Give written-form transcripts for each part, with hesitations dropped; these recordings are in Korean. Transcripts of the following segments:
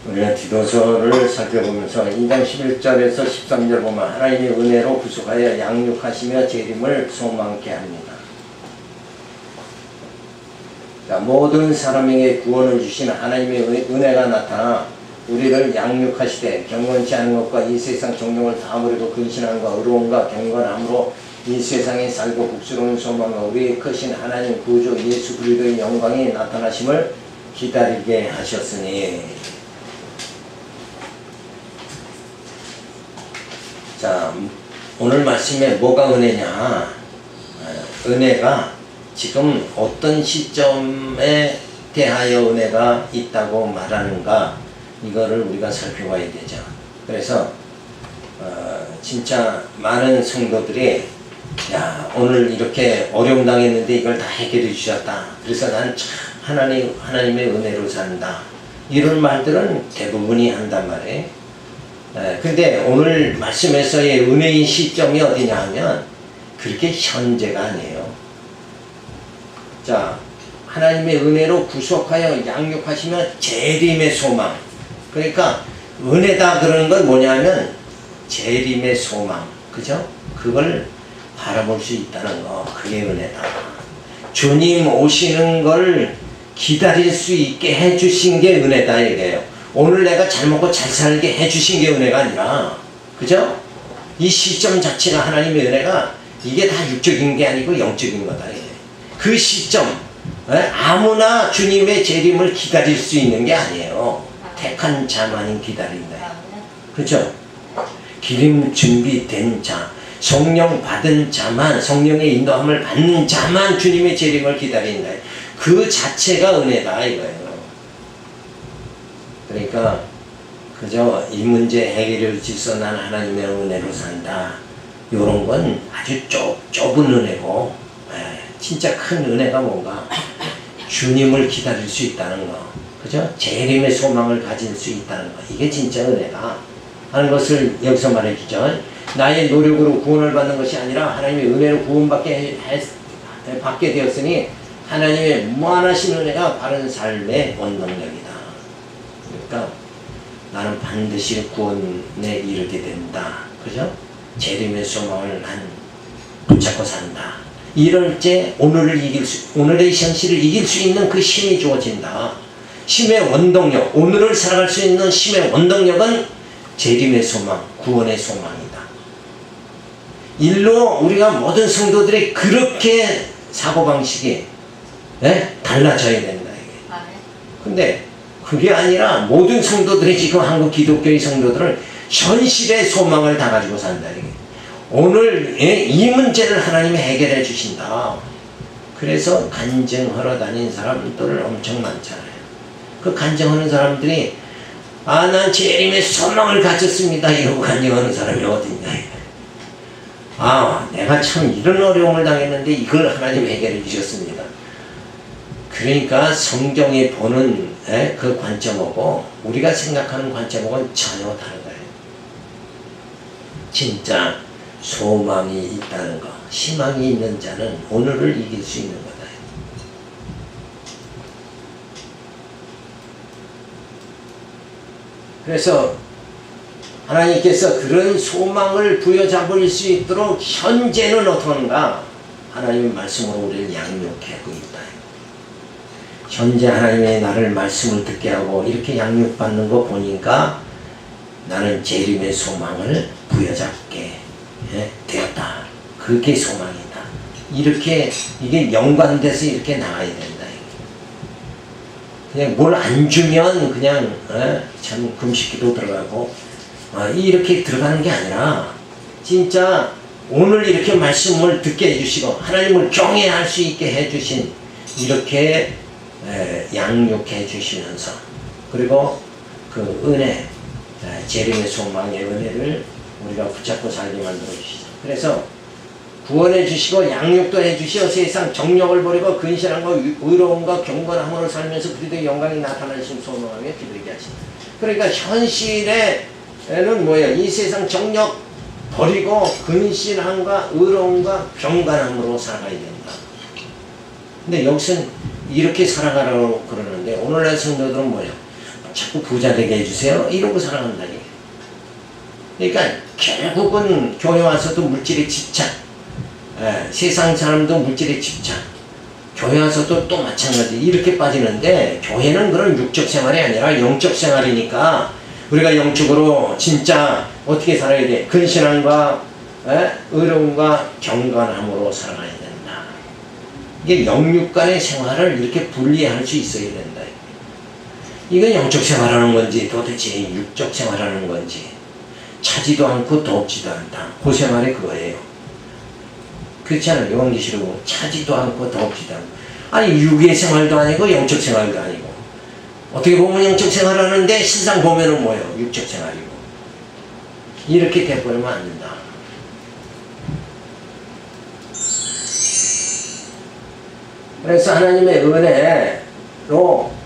우리가 디도서를 살펴보면서 2장 11절에서 13절 보면 하나님의 은혜로 구속하여 양육하시며 재림을 소망케 합니다. 자, 모든 사람에게 구원을 주신 하나님의 은혜가 나타나 우리를 양육하시되 경건치 않은 것과 이 세상 정욕을 다 버리고 근신함과 의로움과 경건함으로 이 세상에 살고 복스러운 소망과 우리의 크신 하나님 구주 예수 그리스도의 영광이 나타나심을 기다리게 하셨으니. 자, 오늘 말씀에 뭐가 은혜냐? 은혜가 지금 어떤 시점에 대하여 은혜가 있다고 말하는가, 이거를 우리가 살펴봐야 되죠. 그래서 진짜 많은 성도들이 야, 오늘 이렇게 어려움 당했는데 이걸 다 해결해 주셨다, 그래서 난 참 하나님의 은혜로 산다, 이런 말들은 대부분이 한단 말이에요. 근데 오늘 말씀에서의 은혜의 시점이 어디냐 하면 그렇게 현재가 아니에요. 자, 하나님의 은혜로 구속하여 양육하시면 재림의 소망. 그러니까 은혜다 그러는 건 뭐냐면 재림의 소망, 그죠? 그걸 바라볼 수 있다는 거, 그게 은혜다. 주님 오시는 걸 기다릴 수 있게 해주신 게 은혜다 이게요. 오늘 내가 잘 먹고 잘 살게 해주신 게 은혜가 아니라, 그죠? 이 시점 자체가 하나님의 은혜가 이게 다 육적인 게 아니고 영적인 거다 이게. 그 시점, 아무나 주님의 재림을 기다릴 수 있는 게 아니에요. 택한 자만이 기다린다. 그죠? 기름 준비된 자, 성령 받은 자만, 성령의 인도함을 받는 자만 주님의 재림을 기다린다. 그 자체가 은혜다 이거예요. 그러니까 그저 이 문제 해결을 지서 난 하나님의 은혜로 산다, 요런 건 아주 좁은 은혜고, 진짜 큰 은혜가 뭔가 주님을 기다릴 수 있다는 거, 그죠? 재림의 소망을 가질 수 있다는 거, 이게 진짜 은혜다 하는 것을 여기서 말해주죠. 나의 노력으로 구원을 받는 것이 아니라 하나님의 은혜로 구원받게 되었으니 하나님의 무한하신 은혜가 바른 삶의 원동력이다. 그러니까 나는 반드시 구원에 이르게 된다, 그죠? 재림의 소망을 난 붙잡고 산다. 이럴 때 오늘의 현실을 이길 수 있는 그 힘이 주어진다. 힘의 원동력, 오늘을 살아갈 수 있는 힘의 원동력은 재림의 소망, 구원의 소망이다. 일로 우리가 모든 성도들이 그렇게 사고방식이 달라져야 된다 이게. 근데 그게 아니라 모든 성도들이 지금 한국 기독교의 성도들은 현실의 소망을 다 가지고 산다 이게. 오늘 이 문제를 하나님이 해결해 주신다. 그래서 간증하러 다닌 사람들 엄청 많잖아요. 그 간증하는 사람들이 난 재림의 소망을 가졌습니다 이러고 간증하는 사람이 어딨냐. 내가 참 이런 어려움을 당했는데 이걸 하나님이 해결해 주셨습니다. 그러니까 성경이 보는 그 관점하고 우리가 생각하는 관점하고는 전혀 다른 거예요. 진짜 소망이 있다는 거, 희망이 있는 자는 오늘을 이길 수 있는 거다. 그래서 하나님께서 그런 소망을 부여잡을 수 있도록 현재는 어떠한가? 하나님의 말씀으로 우리를 양육하고 있다. 현재 하나님의 나를 말씀을 듣게 하고 이렇게 양육받는 거 보니까 나는 재림의 소망을 부여잡게 되었다. 그게 소망이다. 이렇게 이게 연관돼서 이렇게 나가야 된다. 그냥 뭘 안 주면 그냥 참 금식기도 들어가고 이렇게 들어가는 게 아니라 진짜 오늘 이렇게 말씀을 듣게 해주시고 하나님을 경외할 수 있게 해주신 이렇게 양육해 주시면서 그리고 그 은혜, 재림의 소망의 은혜를 우리가 붙잡고 살게 만들어 주시죠. 그래서 구원해 주시고 양육도 해 주시어 세상 정욕을 버리고 근신함과 의로움과 경건함으로 살면서 그리스도의 영광이 나타나신 소망하며 기도하게 하신다. 그러니까 현실에는 뭐예요? 이 세상 정욕 버리고 근신함과 의로움과 경건함으로 살아가야 된다. 근데 여기서는 이렇게 살아가라고 그러는데 오늘날 성도들은 뭐예요? 자꾸 부자 되게 해주세요. 이러고 살아간다니. 그러니까 결국은 교회 와서도 물질에 집착, 세상 사람도 물질에 집착, 교회 와서도 또 마찬가지 이렇게 빠지는데, 교회는 그런 육적 생활이 아니라 영적 생활이니까 우리가 영적으로 진짜 어떻게 살아야 돼? 근신함과 의로움과 경건함으로 살아가야 된다. 이게 영육 간의 생활을 이렇게 분리할 수 있어야 된다. 이건 영적 생활하는 건지 도대체 육적 생활하는 건지, 차지도 않고 덥지도 않다. 그 생활이 그거예요. 그렇잖아요. 요한계시록 차지도 않고 덥지도 않고. 아니 육의 생활도 아니고 영적 생활도 아니고, 어떻게 보면 영적 생활하는데 실상 보면은 뭐예요? 육적 생활이고. 이렇게 돼버리면 안 된다. 그래서 하나님의 은혜로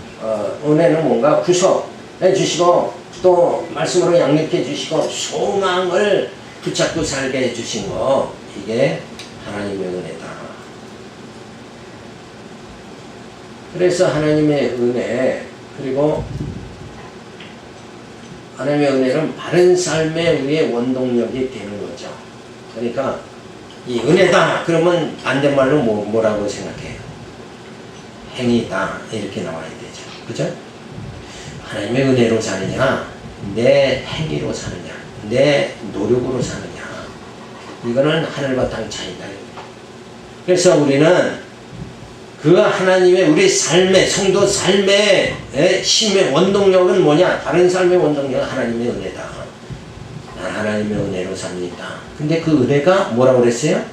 은혜는 뭔가 구속해 주시고 또 말씀으로 양육해 주시고 소망을 붙잡고 살게 해 주신 거, 이게 하나님의 은혜다. 그래서 하나님의 은혜, 그리고 하나님의 은혜는 바른 삶의 우리의 원동력이 되는 거죠. 그러니까 이 은혜다 그러면 반대말로 뭐라고 생각해요? 행위다 이렇게 나와야 되죠. 그죠? 하나님의 은혜로 사느냐, 내 행위로 사느냐, 내 노력으로 사느냐, 이거는 하늘과 땅 차이다. 그래서 우리는 그 하나님의 우리 삶의, 성도 삶의 힘의 원동력은 뭐냐? 다른 삶의 원동력은 하나님의 은혜다. 난 하나님의 은혜로 삽니다. 근데 그 은혜가 뭐라고 그랬어요?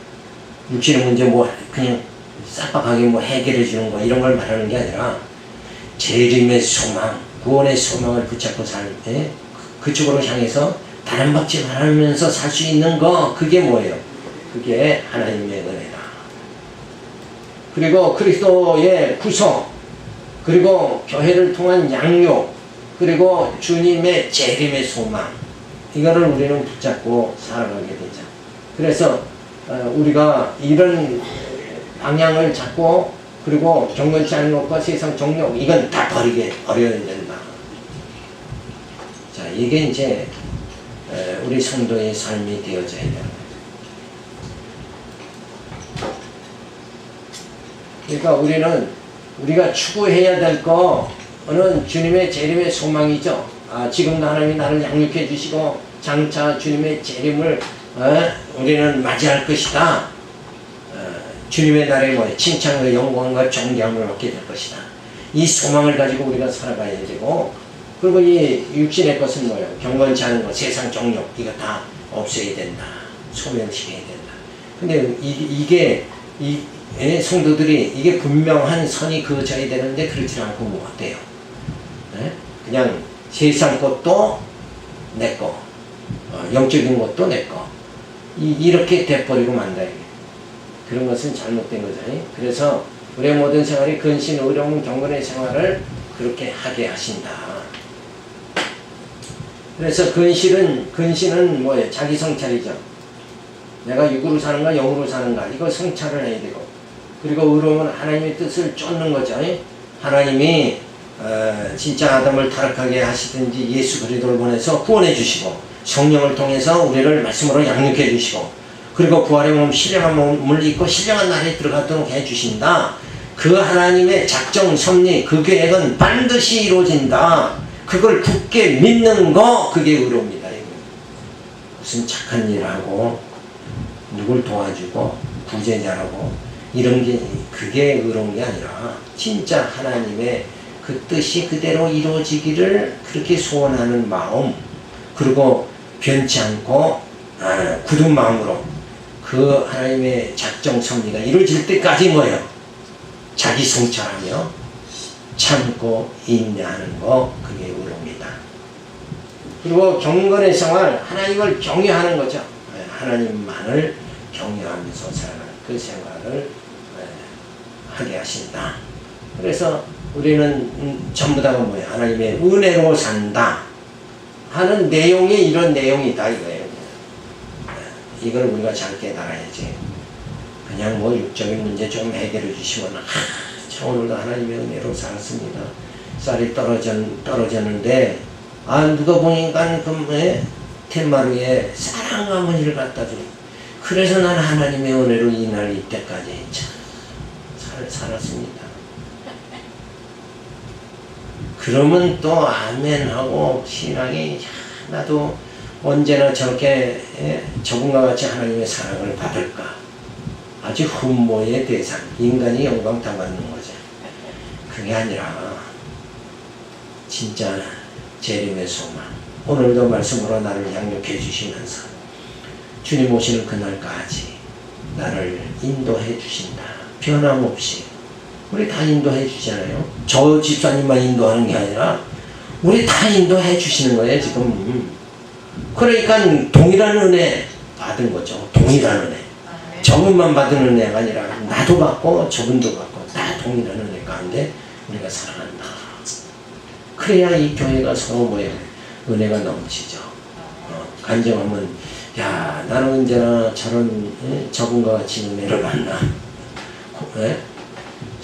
육신의 문제 뭐 그냥 싹박하게 뭐 해결해 주는 거 이런 걸 말하는 게 아니라 재림의 소망, 구원의 소망을 붙잡고 그쪽으로 향해서 바람박지 말하면서 살 수 있는 거, 그게 뭐예요? 그게 하나님의 은혜다. 그리고 그리스도의 구속, 그리고 교회를 통한 양육, 그리고 주님의 재림의 소망, 이거를 우리는 붙잡고 살아가게 되죠. 그래서 우리가 이런 방향을 잡고, 그리고 경건치 않은 것과 세상 정욕, 이건 다 버려야 된다. 자, 이게 이제 우리 성도의 삶이 되어져야 된다. 그러니까 우리가 추구해야 될 거는 주님의 재림의 소망이죠. 지금도 하나님이 나를 양육해 주시고 장차 주님의 재림을 우리는 맞이할 것이다. 주님의 날에 칭찬과 영광과 존경을 얻게 될 것이다. 이 소망을 가지고 우리가 살아가야 되고, 그리고 이 육신의 것은 뭐예요? 경건치 않은 것, 세상 정욕, 이거 다 없애야 된다. 소멸시켜야 된다. 근데 이게 성도들이 이게 분명한 선이 그어져야 되는데 그렇지 않고 뭐 어때요? 그냥 세상 것도 내 거, 영적인 것도 내 거, 이렇게 돼버리고 만다. 그런 것은 잘못된 거죠. 그래서 우리의 모든 생활이 근신, 의로움, 경건의 생활을 그렇게 하게 하신다. 그래서 근신은 뭐예요? 자기 성찰이죠. 내가 육으로 사는가 영으로 사는가, 이거 성찰을 해야 되고, 그리고 의로움은 하나님의 뜻을 쫓는 거죠. 하나님이 진짜 아담을 타락하게 하시든지 예수 그리스도를 보내서 구원해 주시고 성령을 통해서 우리를 말씀으로 양육해 주시고, 그리고 부활의 몸, 신령한 몸을 입고 신령한 날에 들어가도록 해주신다. 그 하나님의 작정, 섭리, 그 계획은 반드시 이루어진다. 그걸 굳게 믿는 거, 그게 의로움이다. 무슨 착한 일 하고 누굴 도와주고 구제자라고 이런 게, 그게 의로운 게 아니라 진짜 하나님의 그 뜻이 그대로 이루어지기를 그렇게 소원하는 마음, 그리고 변치 않고 굳은 마음으로 그 하나님의 작정 섭리가 이루어질 때까지 뭐예요? 자기 성찰하며 참고 인내하는 거, 그게 의로움이다. 그리고 경건의 생활, 하나님을 경외하는 거죠. 하나님만을 경외하면서 살아가는 그 생활을 하게 하신다. 그래서 우리는 전부 다가 뭐예요? 하나님의 은혜로 산다 하는 내용이 이런 내용이다 이거예요. 이걸 우리가 잘 깨달아야지. 그냥 뭐 육적인 문제 좀 해결해 주시거나, 참 오늘도 하나님의 은혜로 살았습니다, 쌀이 떨어졌는데 누가 보니까 텐마루에 사랑하모니를 갖다 줘. 그래서 난 하나님의 은혜로 이날 이때까지 참 살았습니다. 그러면 또 아멘하고 신앙이 나도 언제나 저렇게 저분과 같이 하나님의 사랑을 받을까. 아주 흠모의 대상, 인간이 영광 다 받는 거죠. 그게 아니라 진짜 재림의 소망, 오늘도 말씀으로 나를 양육해 주시면서 주님 오시는 그날까지 나를 인도해 주신다. 변함없이. 우리 다 인도해 주잖아요. 저 집사님만 인도하는 게 아니라 우리 다 인도해 주시는 거예요 지금. 그러니까 동일한 은혜 받은 거죠. 동일한 은혜. 저분만 받은 은혜가 아니라 나도 받고 저분도 받고 다 동일한 은혜 가운데 우리가 살아간다. 그래야 이 교회가 서로 은혜가 넘치죠. 간증하면 야 나는 언제나 저런 저분과 같이 은혜를 만나.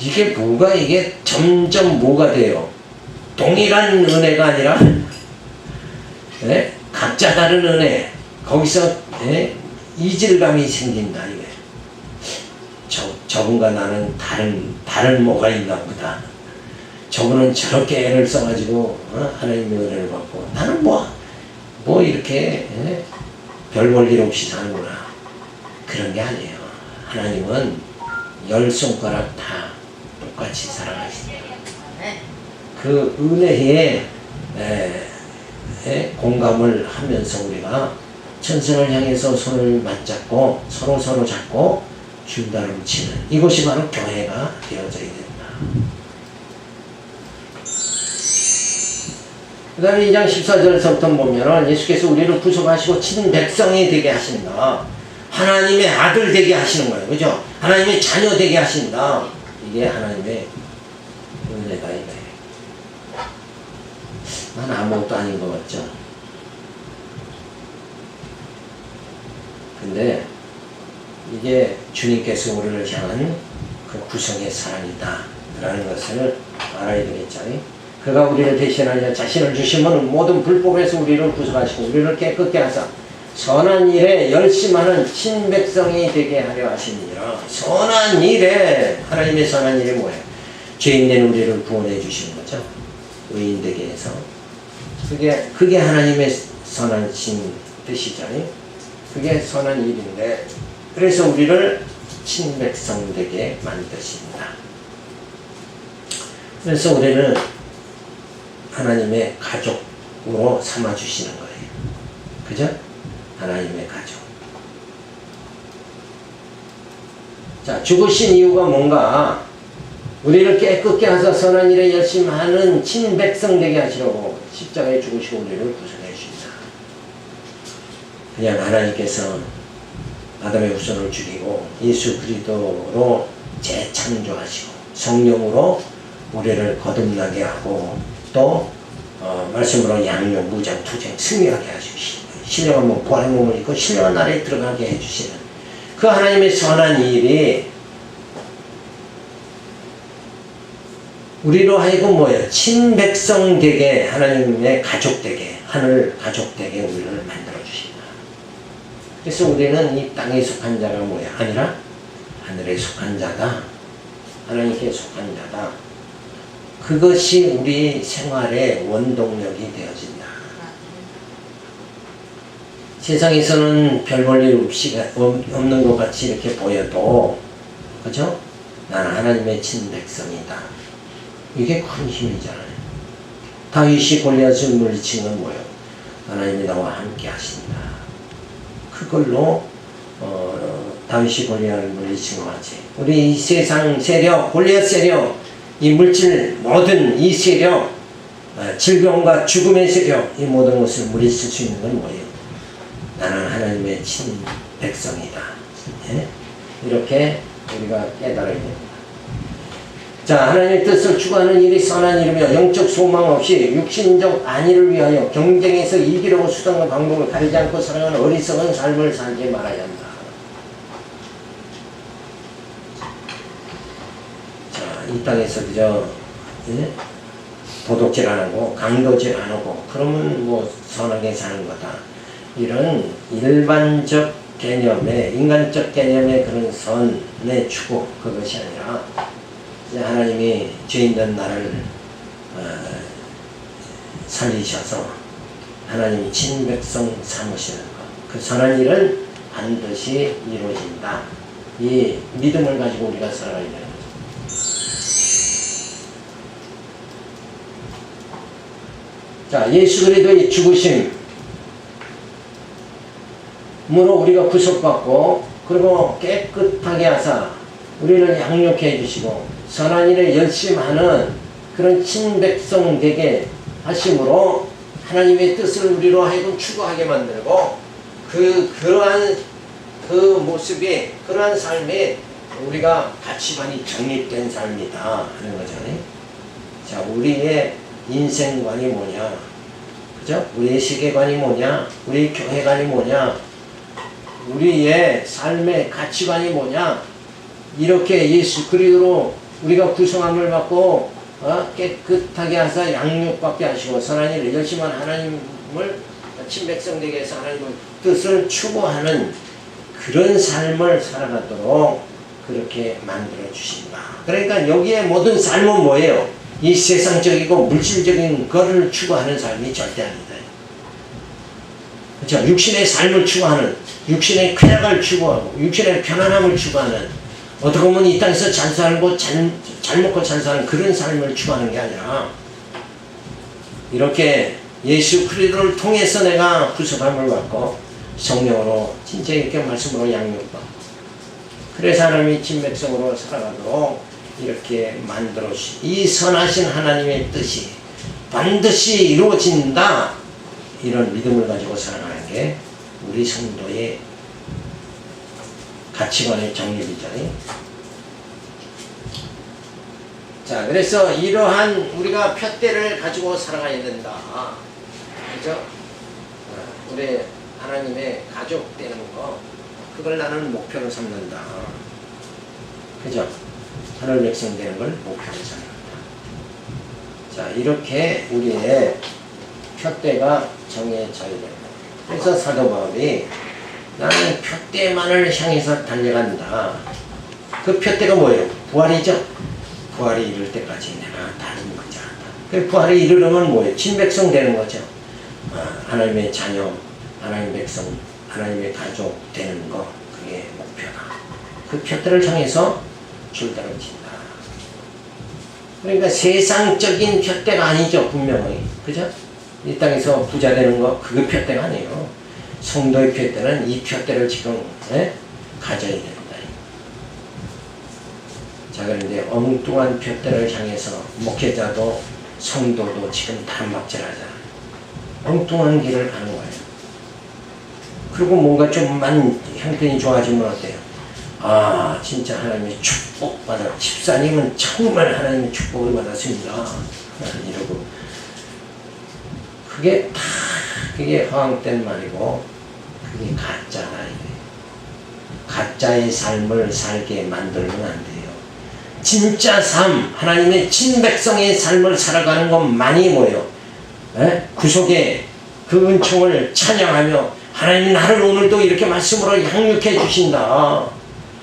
이게 점점 뭐가 돼요? 동일한 은혜가 아니라 각자 다른 은혜. 거기서 이질감이 생긴다. 이게 저분과 나는 다른 뭐가 있나 보다. 저분은 저렇게 애를 써가지고 하나님의 은혜를 받고 나는 뭐 이렇게 별 볼 일 없이 사는구나. 그런 게 아니에요. 하나님은 10손가락 다 똑같이 사랑하신다. 그 은혜에 공감을 하면서 우리가 천성을 향해서 손을 맞잡고 서로 잡고 줄다름 치는 이것이 바로 교회가 되어져야 된다. 그 다음에 2장 14절서부터 보면 예수께서 우리를 구속하시고 친백성이 되게 하신다. 하나님의 아들 되게 하시는 거예요. 그죠? 하나님의 자녀 되게 하신다. 이게 하나님의 은혜다. 난 아무것도 아닌 것 같죠? 근데 이게 주님께서 우리를 향한 그 구성의 사랑이다 라는 것을 알아야 되겠죠. 그가 우리를 대신하여 자신을 주시면 모든 불법에서 우리를 구속하시고 우리를 깨끗게 하사 선한 일에 열심하는 친백성이 되게 하려 하시니라. 선한 일에, 하나님의 선한 일이 뭐예요? 죄인된 우리를 구원해 주시는 거죠. 의인 되게 해서. 그게 하나님의 선하신 뜻이죠. 그게 선한 일인데, 그래서 우리를 친백성 되게 만드십니다. 그래서 우리는 하나님의 가족으로 삼아주시는 거예요. 그죠? 하나님의 가족. 자, 죽으신 이유가 뭔가? 우리를 깨끗게 하사 선한 일에 열심히 하는 친백성 되게 하시려고 십자가에 죽으시고 우리를 구원해 주신다. 그냥 하나님께서 아담의 후손을 죽이고 예수 그리스도로 재창조하시고 성령으로 우리를 거듭나게 하고 또 말씀으로 양육, 무장, 투쟁, 승리하게 하시고 신령한 몸, 부활의 몸을 입고 신령한 나라에 들어가게 해주시는 그 하나님의 선한 일이 우리로 하여금 뭐예요? 친백성 되게 하나님의 가족 되게 하늘 가족 되게 우리를 만들어 주신다. 그래서 우리는 이 땅에 속한 자가 뭐야? 아니라 하늘에 속한 자다. 하나님께 속한 자다. 그것이 우리 생활의 원동력이 되어진다. 세상에서는 별 볼 일 없이 없는 것 같이 이렇게 보여도, 그죠? 나는 하나님의 친백성이다. 이게 큰 힘이잖아요. 다윗이 골리앗을 물리친 건 뭐예요? 하나님이 나와 함께 하신다. 그걸로 다윗이 골리앗을 물리친 것 같이 우리 이 세상 세력, 골리앗 세력, 이 물질 모든 이 세력, 질병과 죽음의 세력, 이 모든 것을 물리칠 수 있는 건 뭐예요? 나는 하나님의 친백성이다. 예? 이렇게 우리가 깨달아야 됩니다. 자, 하나님의 뜻을 추구하는 일이 선한 일이며 영적 소망 없이 육신적 안위를 위하여 경쟁에서 이기려고 수단과 방법을 가리지 않고 살아가는 어리석은 삶을 살지 말아야 한다. 자, 이 땅에서 그저 도둑질 안 하고 강도질 안 하고 그러면 뭐 선하게 사는 거다. 이런 일반적 개념의 인간적 개념의 그런 선의 추구 그것이 아니라 이제 하나님이 죄 있는 나를 살리셔서 하나님이 친백성 삼으시는 것, 그 선한 일은 반드시 이루어진다. 이 믿음을 가지고 우리가 살아야 되는 거죠. 자, 예수 그리스도의 죽으심으로 우리가 구속받고 그리고 깨끗하게 하사 우리를 양육해 해주시고 선한 일에 열심하는 그런 친백성 되게 하심으로 하나님의 뜻을 우리로 하여금 추구하게 만들고 그러한 그 모습이 그러한 삶이 우리가 가치관이 정립된 삶이다 하는 거잖아요. 자, 우리의 인생관이 뭐냐, 그죠? 우리의 세계관이 뭐냐, 우리의 교회관이 뭐냐, 우리의 삶의 가치관이 뭐냐, 이렇게 예수 그리스도로 우리가 구성함을 받고 깨끗하게 하사 양육받게 하시고 선한 일을 열심히 하는 하나님을 친백성 되게 해서 하나님의 뜻을 추구하는 그런 삶을 살아가도록 그렇게 만들어 주신다. 그러니까 여기에 모든 삶은 뭐예요? 이 세상적이고 물질적인 것을 추구하는 삶이 절대 아니다. 그렇죠? 육신의 삶을 추구하는, 육신의 쾌락을 추구하고 육신의 편안함을 추구하는, 어떻게 보면 이 땅에서 잘 살고 잘 먹고 잘 사는 그런 삶을 추구하는 게 아니라 이렇게 예수 그리스도를 통해서 내가 구속함을 받고 성령으로 진짜 이렇게 말씀으로 양육받고 그래서 하나님이 친백성으로 살아가도록 이렇게 만들어 주신 이 선하신 하나님의 뜻이 반드시 이루어진다. 이런 믿음을 가지고 살아가는 게 우리 성도의 가치관의 정립이죠. 자, 그래서 이러한 우리가 푯대를 가지고 살아가야 된다. 그죠? 우리 하나님의 가족 되는 거, 그걸 나는 목표로 삼는다. 그죠? 하늘 백성 되는 걸 목표로 삼는다. 자, 이렇게 우리의 푯대가 정해져야 된다. 그래서 사도 바울이 나는 푯대만을 향해서 달려간다. 그 푯대가 뭐예요? 부활이죠? 부활이 이룰 때까지 내가 다른 거지 않다. 그 부활이 이르려면 뭐예요? 친백성 되는 거죠. 하나님의 자녀, 하나님의 백성, 하나님의 가족 되는 거, 그게 목표다. 그 푯대를 향해서 줄다름친다. 그러니까 세상적인 푯대가 아니죠, 분명히. 그죠? 이 땅에서 부자 되는 거, 그게 푯대가 아니에요. 성도의 푯대는 이 푯대를 지금 가져야 된다. 자, 그런데 엉뚱한 푯대를 향해서 목회자도 성도도 지금 단박질하잖아요. 엉뚱한 길을 가는 거예요. 그리고 뭔가 좀만 형편이 좋아지면 어때요? 아, 진짜 하나님의 축복받아. 집사님은 정말 하나님의 축복을 받았습니다. 이러고. 그게 허황된 말이고, 그게 가짜다. 가짜의 삶을 살게 만들면 안 돼요. 진짜 삶, 하나님의 친백성의 삶을 살아가는 것만이 뭐예요? 구속의 그 은총을 찬양하며 하나님 나를 오늘도 이렇게 말씀으로 양육해 주신다.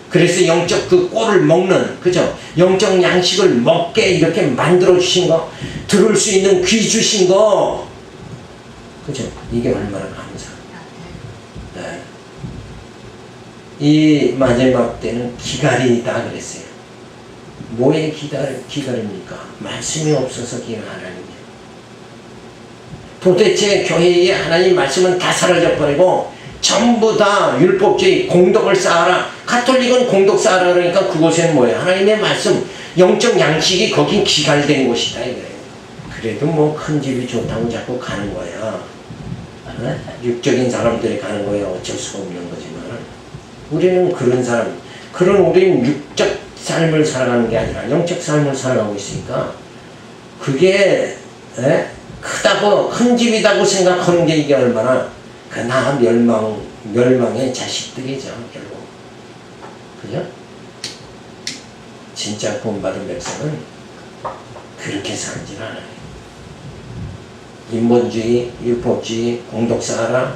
그래서 영적 그 꼴을 먹는, 그죠? 영적 양식을 먹게 이렇게 만들어 주신 거, 들을 수 있는 귀 주신 거, 그죠? 이게 얼마나 감사합니다. 네. 이 마지막 때는 기갈이다 그랬어요. 뭐에 기다립니까? 말씀이 없어서 기가 하나님이에요. 도대체 교회의 하나님 말씀은 다 사라져 버리고 전부 다 율법주의 공덕을 쌓아라. 가톨릭은 공덕 쌓아라 그러니까 그곳에는 뭐예요? 하나님의 말씀, 영적 양식이 거긴 기갈된 곳이다 이거예요. 그래도 뭐 큰 집이 좋다고 자꾸 가는 거야. 육적인 사람들이 가는 거야. 어쩔 수가 없는 거지만 우리는 그런 사람, 우리는 육적 삶을 살아가는 게 아니라 영적 삶을 살아가고 있으니까 그게 크다고 큰 집이다고 생각하는 게 이게 얼마나 그나 멸망의 자식들이죠. 결국 그죠? 진짜 구원받은 백성은 그렇게 살진 않아요. 인본주의, 율법주의, 공덕사하라,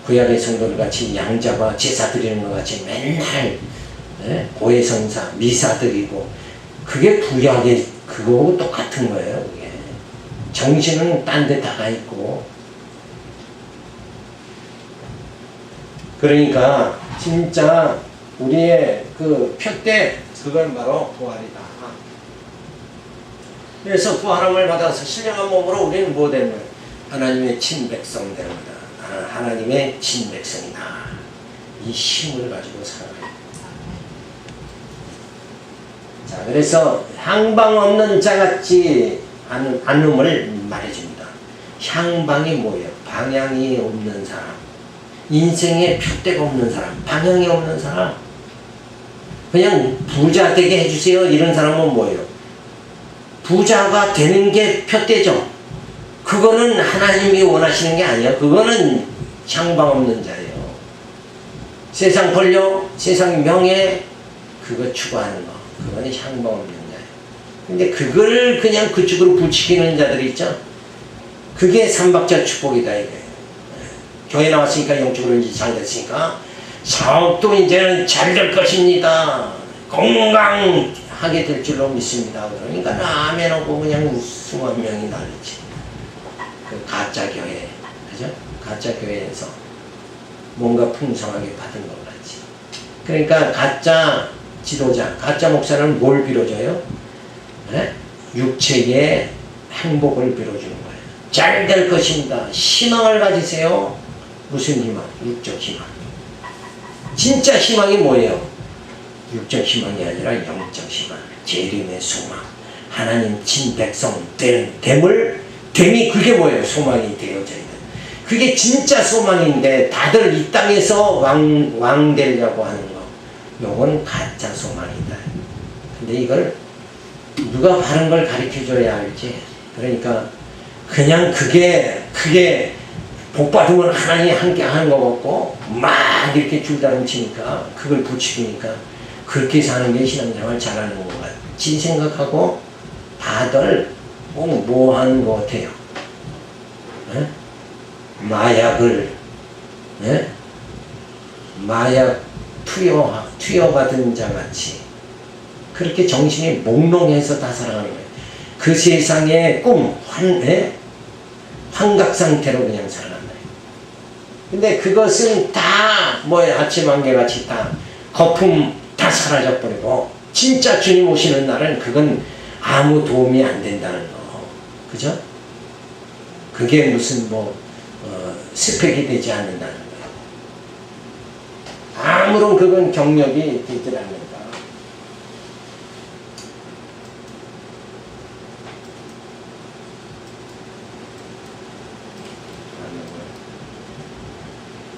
구약의 성도들 같이 양자와 제사 드리는 것 같이 맨날 고해성사, 미사 드리고, 그게 구약의 그거하고 똑같은 거예요. 그게. 정신은 딴 데 다가 있고. 그러니까 진짜 우리의 그 표대, 그건 바로 부활이다. 그래서 부활함을 받아서 신령한 몸으로 우리는 뭐 되는 거예요? 하나님의 친백성 되는 거다. 하나님의 친백성이다. 이 힘을 가지고 살아가요. 자, 그래서 향방 없는 자같지 않음을 말해줍니다. 향방이 뭐예요? 방향이 없는 사람, 인생에 표대가 없는 사람, 방향이 없는 사람, 그냥 부자 되게 해주세요 이런 사람은 뭐예요? 부자가 되는 게 표대죠. 그거는 하나님이 원하시는 게 아니에요. 그거는 향방 없는 자예요. 세상 권력, 세상 명예, 그거 추구하는 거, 그거는 향방 없는 자예요. 근데 그걸 그냥 그쪽으로 부추기는 자들이 있죠. 그게 삼박자 축복이다 이거예요. 교회 나왔으니까 영적으로 이제 잘 됐으니까 사업도 이제는 잘 될 것입니다. 건강하게 될 줄로 믿습니다. 그러니까 아멘하고 그냥 수만 명이 나르지. 그 가짜 교회, 그죠? 가짜 교회에서 뭔가 풍성하게 받은 것 같지. 그러니까 가짜 지도자, 가짜 목사는 뭘 빌어줘요? 네? 육체의 행복을 빌어주는 거예요. 잘 될 것입니다. 희망을 가지세요. 무슨 희망? 육적 희망. 진짜 희망이 뭐예요? 육적 희망이 아니라 영적 희망. 재림의 소망. 하나님 친백성 됨이 그게 뭐예요? 소망이 되어져야 돼. 그게 진짜 소망인데 다들 이 땅에서 왕 되려고 하는 거. 요건 가짜 소망이다. 근데 이걸 누가 바른 걸 가르쳐줘야 알지. 그러니까 그냥 그게 복 받으면 하나님이 함께 하는 거 같고 막 이렇게 줄다름 치니까 그걸 부추기니까 그렇게 사는 게 신앙생활 잘하는 것 같이 생각하고 다들 뭐 하는 것 같아요. 에? 마약을 마약 투여받은 자같이 그렇게 정신이 몽롱해서 다 살아가는 거예요. 그 세상의 꿈, 환각 상태로 그냥 살아간다. 근데 그것은 다 아침 안개같이 다 거품 다 사라져버리고 진짜 주님 오시는 날은 그건 아무 도움이 안 된다는 거. 그죠? 그게 무슨 스펙이 되지 않는다는 거예요. 아무런 그건 경력이 되지 않는다.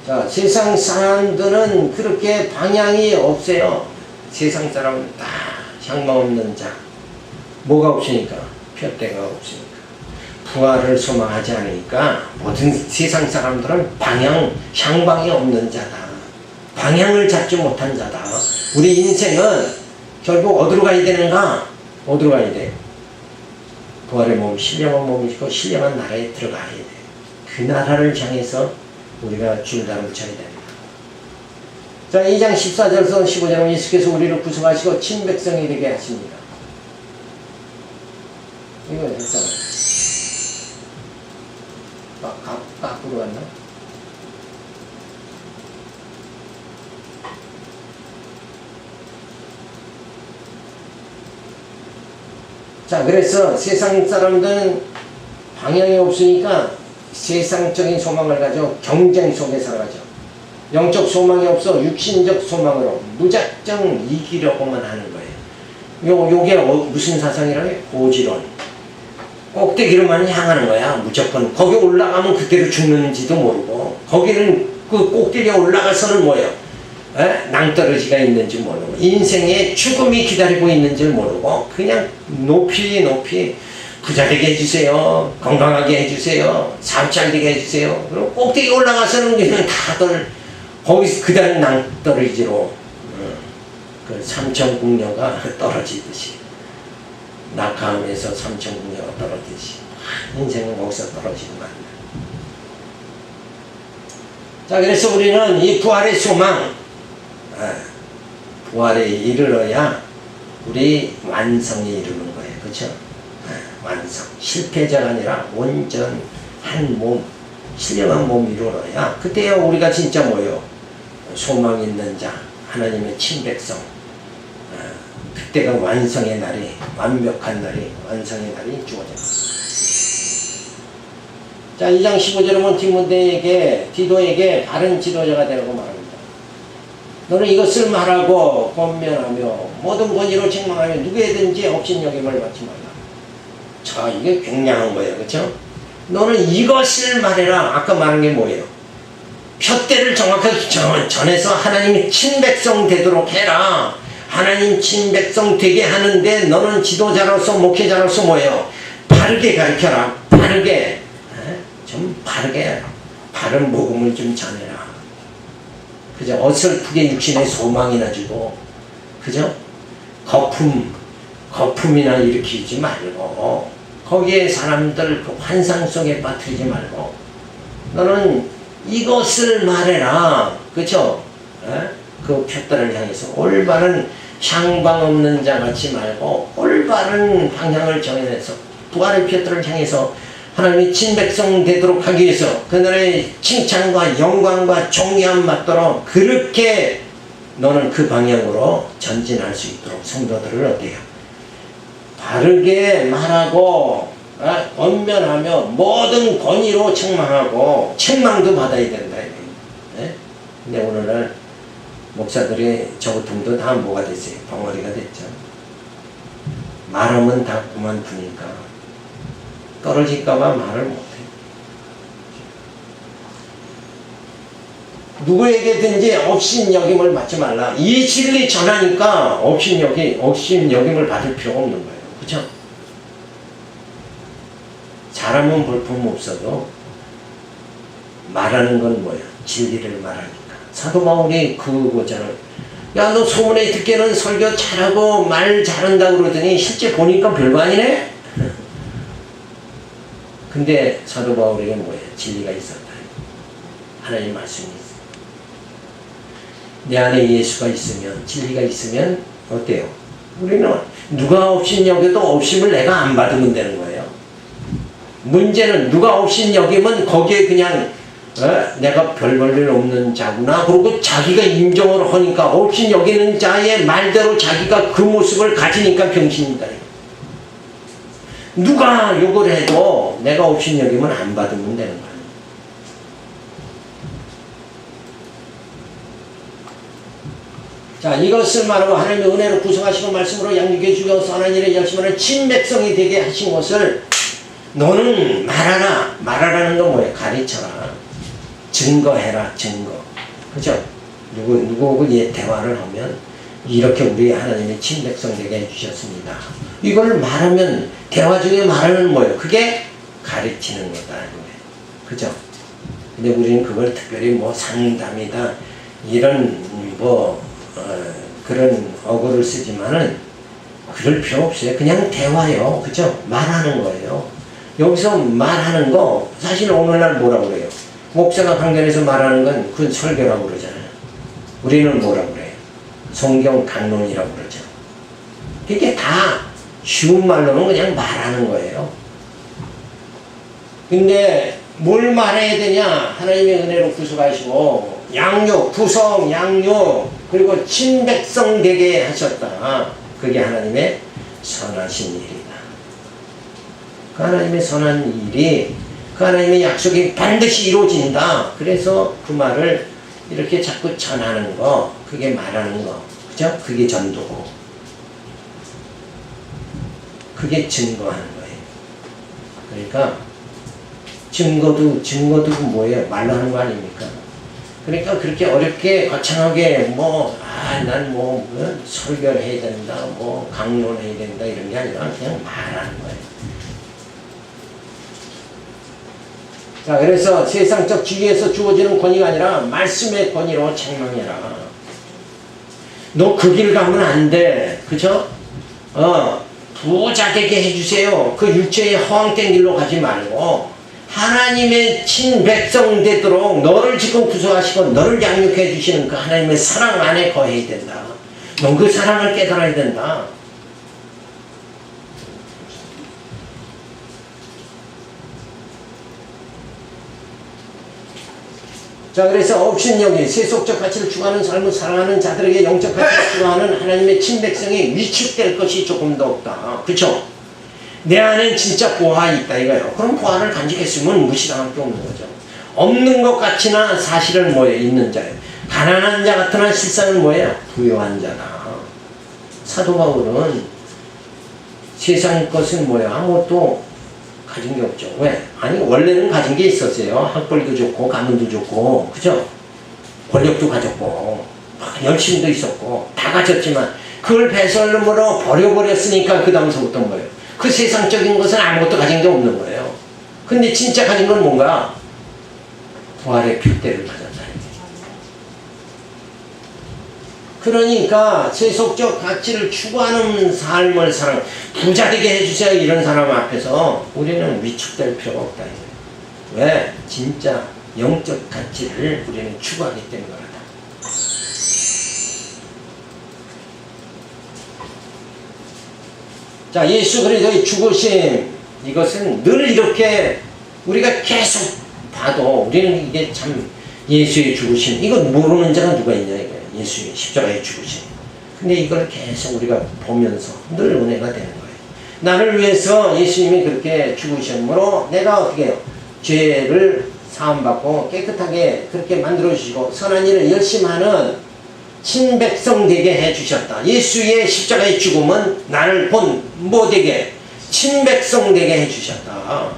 자, 세상 사람들은 그렇게 방향이 없어요. 세상 사람은 다 향망 없는 자. 뭐가 없으니까? 표대가 없으니까. 부활을 소망하지 않으니까 모든 세상 사람들은 향방이 없는 자다. 방향을 잡지 못한 자다. 우리 인생은 결국 어디로 가야 되는가? 어디로 가야 돼? 부활의 몸, 신령한 몸이고 신령한 나라에 들어가야 돼. 그 나라를 향해서 우리가 줄다름 쳐야 됩니다. 자, 2장 14절에서 15절은 예수께서 우리를 구속하시고 친백성이 되게 하십니다. 이거 했잖아요. 밖으로 갔나? 자, 그래서 세상 사람들은 방향이 없으니까 세상적인 소망을 가지고 경쟁 속에 살아가죠. 영적 소망이 없어 육신적 소망으로 무작정 이기려고만 하는 거예요. 요게 무슨 사상이라고 해요? 고지론. 꼭대기로만 향하는 거야. 무조건 거기 올라가면 그대로 죽는지도 모르고 거기는 그 꼭대기에 올라가서는 뭐예요? 낭떠러지가 있는지 모르고 인생에 죽음이 기다리고 있는지 모르고 그냥 높이 부자 되게 해주세요. 건강하게 해주세요. 사업 잘 되게 해주세요. 그럼 꼭대기 올라가서는 그냥 다들 거기서 그다음 낭떠러지로 그 삼천궁녀가 떨어지듯이 낙하함에서 삼천궁녀가 떨어지듯이 인생은 거기서 떨어지는 거야. 자, 그래서 우리는 이 부활의 소망, 부활에 이르러야 우리 완성에 이르는 거예요. 그렇죠? 완성. 실패자가 아니라 온전 한 몸, 신령한 몸 이루어야 그때야 우리가 진짜 뭐요? 소망 있는 자, 하나님의 친백성. 그때가 완성의 날이, 완벽한 날이, 완성의 날이 주어져요. 자, 2장 15절에 디도에게 바른 지도자가 되라고 말합니다. 너는 이것을 말하고 권면하며 모든 권위로 책망하며 누구에든지 업신여김을 받지 말라. 자, 이게 굉장한 거예요. 그렇죠? 너는 이것을 말해라. 아까 말한 게 뭐예요? 표대를 정확하게 전해서 하나님이 친백성 되도록 해라. 하나님 친백성 되게 하는데 너는 지도자로서 목회자로서 뭐예요? 바르게 가르쳐라. 바르게. 좀 바르게 바른 복음을 좀 전해라. 그죠? 어설프게 육신의 소망이나 주고, 그죠? 거품이나 일으키지 말고, 거기에 사람들 그 환상 속에 빠뜨리지 말고, 너는 이것을 말해라. 그죠? 그 표대를 향해서 올바른 향방 없는 자 같이 말고, 올바른 방향을 정해내서, 부활의 표대를 향해서 하나님의 친백성 되도록 하기 위해서 그날의 칭찬과 영광과 존귀함 받도록 그렇게 너는 그 방향으로 전진할 수 있도록 성도들을 어때요? 바르게 말하고 권면하며 모든 권위로 책망하고 책망도 받아야 된다. 근데 오늘날 목사들의 저고통도 다 뭐가 됐어요? 벙어리가 됐죠. 말하면 다 그만두니까 떨어질까봐 말을 못해요. 누구에게든지 업신여김을 받지 말라. 이 진리 전하니까 업신여김을 받을 필요가 없는 거예요. 그렇죠? 잘하면 볼품 없어도 말하는 건 뭐야? 진리를 말하니까. 사도 바울이 그거잖아요. 야, 너 소문에 듣기에는 설교 잘하고 말 잘한다고 그러더니 실제 보니까 별거 아니네? 근데 사도 바울에게 뭐예요? 진리가 있었다. 하나님 말씀이 있어. 내 안에 예수가 있으면, 진리가 있으면 어때요? 우리는 누가 업신여겨도 업심을 내가 안 받으면 되는 거예요. 문제는 누가 업신여기면 거기에 그냥 내가 별 볼 일 없는 자구나. 그리고 자기가 인정을 하니까 업신여기는 자의 말대로 자기가 그 모습을 가지니까 병신이다. 누가 욕을 해도 내가 업신여김은 안 받으면 되는 거예요. 자, 이것을 말하고 하나님의 은혜로 구성하시고 말씀으로 양육해 주고 선한 일에 열심하는 친백성이 되게 하신 것을 너는 말하라. 말하라는 건 뭐예요? 가르쳐라. 증거해라. 증거. 그죠? 누구하고 대화를 하면 이렇게 우리 하나님의 친백성 되게 해주셨습니다. 이걸 말하면 대화 중에 말하는 뭐예요? 그게 가르치는 거다. 그죠? 근데 우리는 그걸 특별히 뭐 상담이다 이런 그런 어구를 쓰지만은 그럴 필요 없어요. 그냥 대화요. 그죠? 말하는 거예요. 여기서 말하는 거 사실 오늘날 뭐라고 그래요? 목사가 강단에서 말하는 건 그건 설교라고 그러잖아요. 우리는 뭐라고 그래요? 성경 강론이라고 그러죠. 그게 다 쉬운 말로는 그냥 말하는 거예요. 근데 뭘 말해야 되냐? 하나님의 은혜로 구속하시고 양육, 구성, 양육 그리고 친백성 되게 하셨다. 그게 하나님의 선하신 일이다. 그 하나님의 선한 일이 그 하나님의 약속이 반드시 이루어진다. 그래서 그 말을 이렇게 자꾸 전하는 거, 그게 말하는 거, 그죠? 그게 전도고, 그게 증거하는 거예요. 그러니까 증거도 뭐예요? 말로 하는 거 아닙니까? 그러니까 그렇게 어렵게 거창하게 난 설교를 해야 된다, 강론해야 된다 이런 게 아니라 그냥 말하는 거예요. 자, 그래서 세상적 지위에서 주어지는 권위가 아니라 말씀의 권위로 책망해라. 너 그 길 가면 안 돼. 그죠? 부자 되게 해주세요. 그 육체의 허황된 길로 가지 말고 하나님의 친백성 되도록 너를 지금 구속하시고 너를 양육해 주시는 그 하나님의 사랑 안에 거해야 된다. 넌 그 사랑을 깨달아야 된다. 자, 그래서 업신여기 세속적 가치를 추구하는 삶을 사랑하는 자들에게 영적 가치를 추구하는 하나님의 친백성이 위축될 것이 조금 더 없다. 그렇죠? 내 안엔 진짜 보화 있다 이거예요. 그럼 보화를 간직했으면 무시당할 게 없는 거죠. 없는 것 같이나 사실은 뭐예요? 있는 자예요. 가난한 자 같으나 실상은 뭐예요? 부유한 자다. 사도 바울은 세상 것은 뭐예요? 아무것도 가진 게 없죠. 왜? 아니 원래는 가진 게 있었어요. 학벌도 좋고 가문도 좋고 그죠? 권력도 가졌고 열심도 있었고 다 가졌지만 그걸 배설물로 버려버렸으니까 그 다음서부터 뭐예요? 그 세상적인 것은 아무것도 가진 게 없는 거예요. 근데 진짜 가진 건 뭔가? 부활의 필대를 가졌다. 그러니까 세속적 가치를 추구하는 삶을 사람 부자 되게 해주세요 이런 사람 앞에서 우리는 위축될 필요가 없다. 왜? 진짜 영적 가치를 우리는 추구하기 때문이다. 자, 예수 그리스도의 죽으심 이것은 늘 이렇게 우리가 계속 봐도 우리는 이게 참 예수의 죽으심 이건 모르는 자가 누가 있냐 이거예요. 예수의 십자가의 죽으심. 근데 이걸 계속 우리가 보면서 늘 은혜가 되는 거예요. 나를 위해서 예수님이 그렇게 죽으심으로 내가 어떻게 해요? 죄를 사함받고 깨끗하게 그렇게 만들어주시고 선한 일을 열심히 하는 친백성 되게 해주셨다. 예수의 십자가의 죽음은 나를 본 뭐되게 친백성 되게 해주셨다.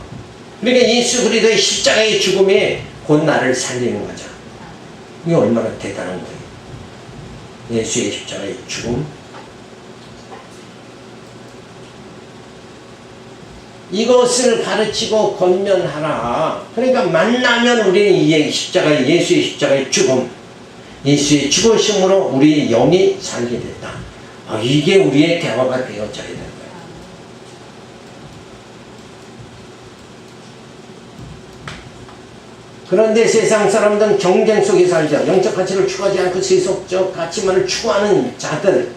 그러니까 예수 그리스도의 십자가의 죽음이 곧 나를 살리는 거죠. 이게 얼마나 대단한 거예요. 예수의 십자가의 죽음 이것을 가르치고 권면하라. 그러니까 만나면 우리는 이 십자가의 예수의 십자가의 죽음 예수의 죽으심으로 우리의 영이 살게 됐다. 이게 우리의 대화가 되어져야 되는 거예요. 그런데 세상 사람들은 경쟁 속에 살죠. 영적 가치를 추구하지 않고 세속적 가치만을 추구하는 자들.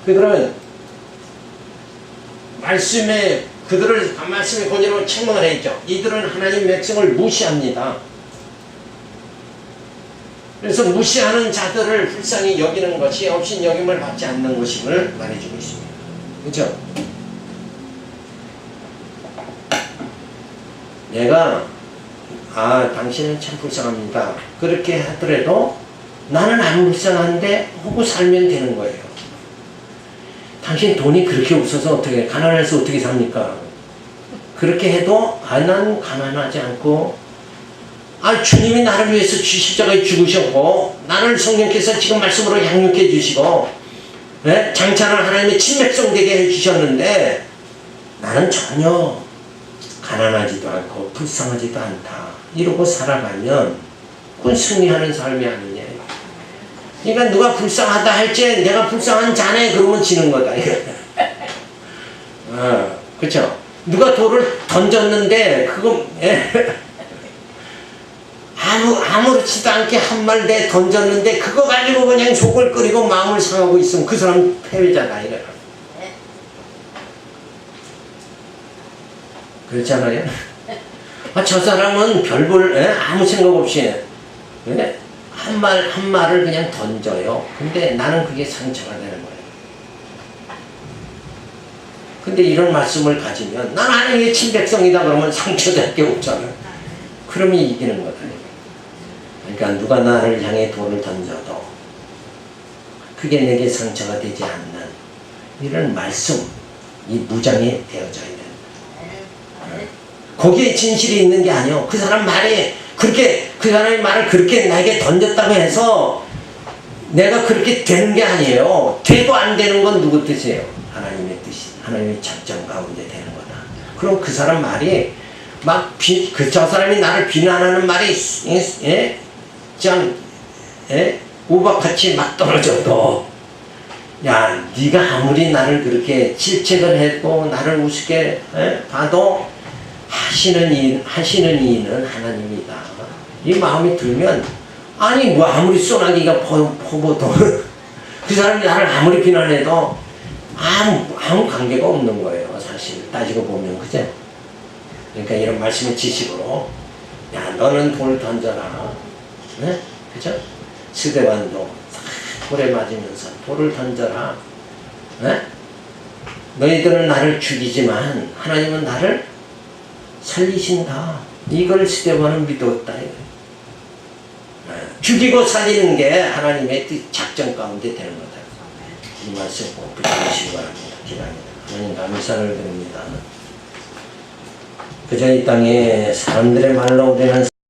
그들은 말씀의 권위로 책망을 했죠. 이들은 하나님 백성을 무시합니다. 그래서 무시하는 자들을 불쌍히 여기는 것이 업신여김을 받지 않는 것임을 말해주고 있습니다. 그렇죠? 내가 당신은 참 불쌍합니다. 그렇게 하더라도 나는 안 불쌍한데 하고 살면 되는 거예요. 당신 돈이 그렇게 없어서 어떻게 가난해서 어떻게 삽니까? 그렇게 해도 난 가난하지 않고 주님이 나를 위해서 십자가에 죽으셨고 나를 성령께서 지금 말씀으로 양육해 주시고 장차는 하나님의 친백성 되게 해주셨는데 나는 전혀 가난하지도 않고 불쌍하지도 않다. 이러고 살아가면 그건 승리하는 삶이 아니냐. 그러니까 누가 불쌍하다 할지 내가 불쌍한 자네 그러면 지는 거다. 그렇죠? 누가 돌을 던졌는데 그거 아무렇지도 않게 한 말 내 던졌는데 그거 가지고 그냥 속을 끓이고 마음을 상하고 있으면 그 사람 패배자다 이거야. 그렇잖아요. 저 사람은 별볼 아무 생각 없이 한 말을 그냥 던져요. 근데 나는 그게 상처가 되는 거예요. 근데 이런 말씀을 가지면 난 하나님의 친백성이다 그러면 상처될 게 없잖아요. 그러면 이기는 거다. 그러니까 누가 나를 향해 돌을 던져도 그게 내게 상처가 되지 않는 이런 말씀, 이 무장이 되어져야 된다. 거기에 진실이 있는 게 아니요. 그 사람 말이 그렇게 그 사람의 말을 그렇게 나에게 던졌다고 해서 내가 그렇게 되는 게 아니에요. 돼도 안 되는 건 누구 뜻이에요? 하나님의 뜻이, 하나님의 작정 가운데 되는 거다. 그럼 그 사람 말이 저 사람이 나를 비난하는 말이 우박같이 막 떨어져도 야, 네가 아무리 나를 그렇게 질책을 해도 나를 우습게 봐도 하시는 이는 하나님이다. 이 마음이 들면 아니 뭐 아무리 소나기가 퍼부어도 그 사람이 나를 아무리 비난해도 아무 관계가 없는 거예요. 사실 따지고 보면 그죠? 그러니까 이런 말씀의 지식으로 야 너는 돌 던져라. 네? 그죠? 스데반도 돌에 맞으면서 돌을 던져라. 네? 너희들은 나를 죽이지만 하나님은 나를 살리신다. 이걸 스데반은 믿었다. 죽이고 살리는 게 하나님의 작전 가운데 되는 거다. 이 말씀 꼭 붙여주시기 바랍니다. 기도합니다. 하나님 감사를 드립니다. 그저 이 땅에 사람들의 말로 되는